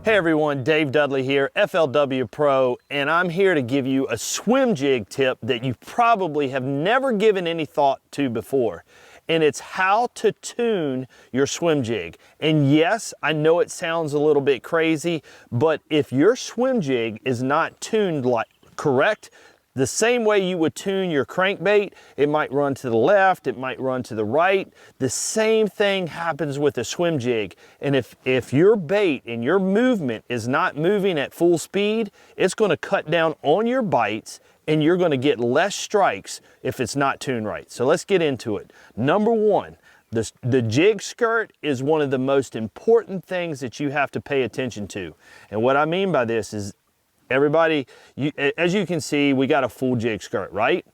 Hey everyone, Dave Dudley here, FLW Pro, and I'm here to give you a swim jig tip that you probably have never given any thought to before. And it's how to tune your swim jig. And yes, I know it sounds a little bit crazy, but if your swim jig is not tuned correct, the same way you would tune your crankbait, it might run to the left, it might run to the right. The same thing happens with a swim jig. And if your bait and your movement is not moving at full speed, it's gonna cut down on your bites and you're gonna get less strikes if it's not tuned right. So let's get into it. Number one, the jig skirt is one of the most important things that you have to pay attention to. And what I mean by this is, everybody, as you can see, we got a full jig skirt, right?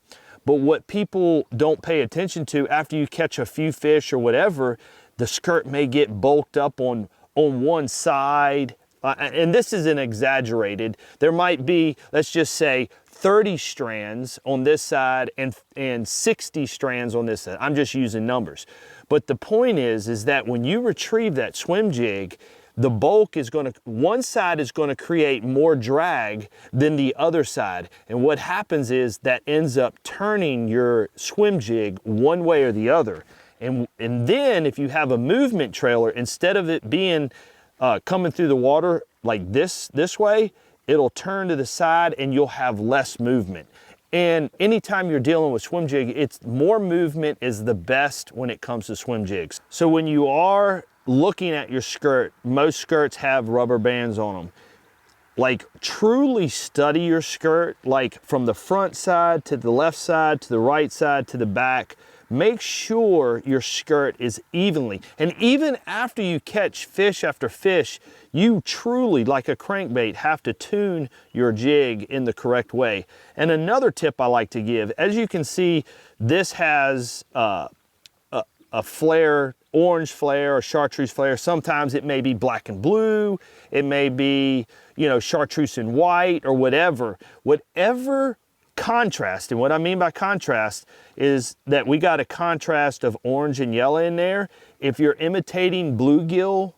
But what people don't pay attention to, after you catch a few fish or whatever, the skirt may get bulked up on one side. And this isn't exaggerated. There might be, let's just say, 30 strands on this side and 60 strands on this side. I'm just using numbers. But the point is that when you retrieve that swim jig, the bulk is one side is gonna create more drag than the other side. And what happens is that ends up turning your swim jig one way or the other. And then if you have a movement trailer, instead of it being coming through the water like this way, it'll turn to the side and you'll have less movement. And anytime you're dealing with swim jig, it's more movement is the best when it comes to swim jigs. So when you are looking at your skirt, most skirts have rubber bands on them. Like, truly study your skirt, like from the front side to the left side to the right side to the back. Make sure your skirt is evenly. And even after you catch fish after fish, you truly, like a crankbait, have to tune your jig in the correct way. And another tip I like to give, as you can see, this has a flare, orange flare or chartreuse flare. Sometimes it may be black and blue. It may be, chartreuse and white or whatever. Whatever contrast, and what I mean by contrast is that we got a contrast of orange and yellow in there. If you're imitating bluegill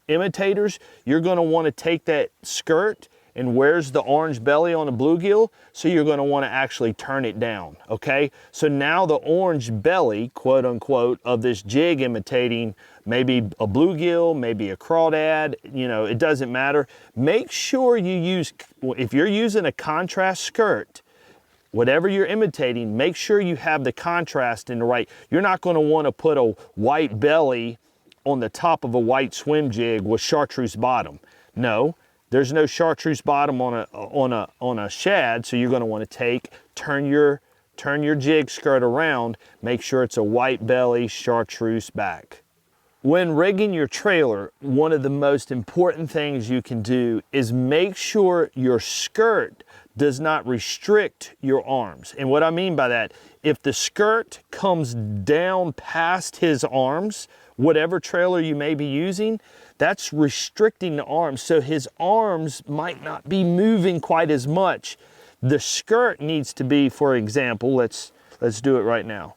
imitators, you're gonna wanna take that skirt and where's the orange belly on a bluegill? So you're gonna wanna actually turn it down, okay? So now the orange belly, quote unquote, of this jig imitating maybe a bluegill, maybe a crawdad, it doesn't matter. Make sure you use, if you're using a contrast skirt, whatever you're imitating, make sure you have the contrast in the right. You're not gonna wanna put a white belly on the top of a white swim jig with chartreuse bottom. No. There's no chartreuse bottom on a shad, so you're going to want to turn your jig skirt around, make sure it's a white belly, chartreuse back. When rigging your trailer, one of the most important things you can do is make sure your skirt does not restrict your arms. And what I mean by that, if the skirt comes down past his arms, whatever trailer you may be using, that's restricting the arms. So his arms might not be moving quite as much. The skirt needs to be, for example, let's do it right now.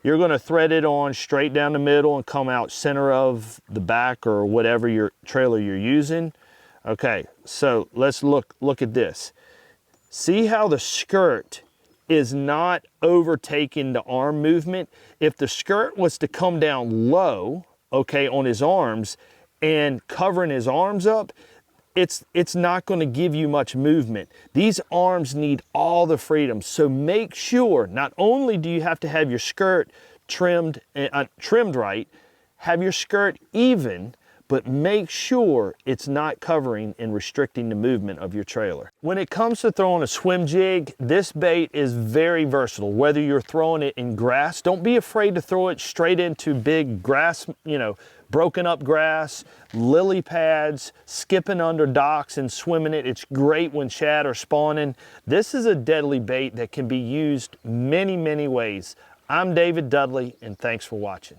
You're gonna thread it on straight down the middle and come out center of the back or whatever your trailer you're using. Okay, so let's look at this. See how the skirt is not overtaking the arm movement? If the skirt was to come down low, okay, on his arms and covering his arms up, it's not going to give you much movement. These arms need all the freedom. So make sure, not only do you have to have your skirt trimmed right, have your skirt even, but make sure it's not covering and restricting the movement of your trailer. When it comes to throwing a swim jig, this bait is very versatile. Whether you're throwing it in grass, don't be afraid to throw it straight into big grass, broken up grass, lily pads, skipping under docks and swimming it. It's great when shad are spawning. This is a deadly bait that can be used many, many ways. I'm David Dudley, and thanks for watching.